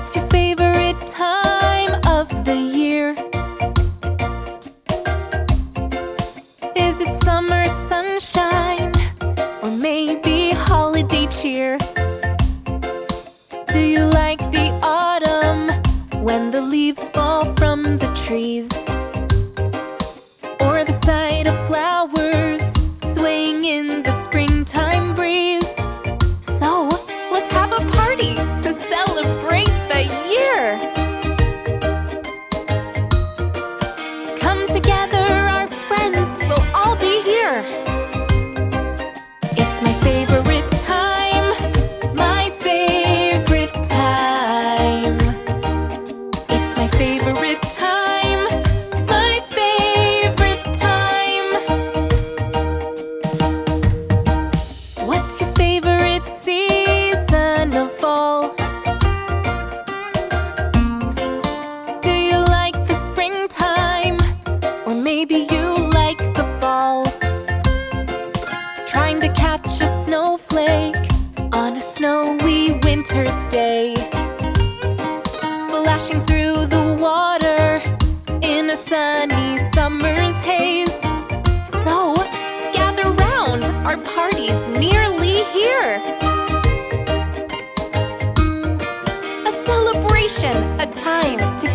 What's your favorite time of the year? Is it summer sunshine, or maybe holiday cheer? Do you like the autumn, when the leaves fall from the trees? Or the sight of flowers swaying in the springtime breeze? So, let's have a party to celebrate the year! Come together, our friends will all be here. It's my favorite time, my favorite time. It's my favorite time, my favorite time. What's your favorite season of fall? Do you like the springtime, or maybe you like the fall? Trying to catch a snowflake on a snowy winter's day, splashing through the water in a sunny summer's haze. So, gather round, our party's nearly here. A celebration, a time to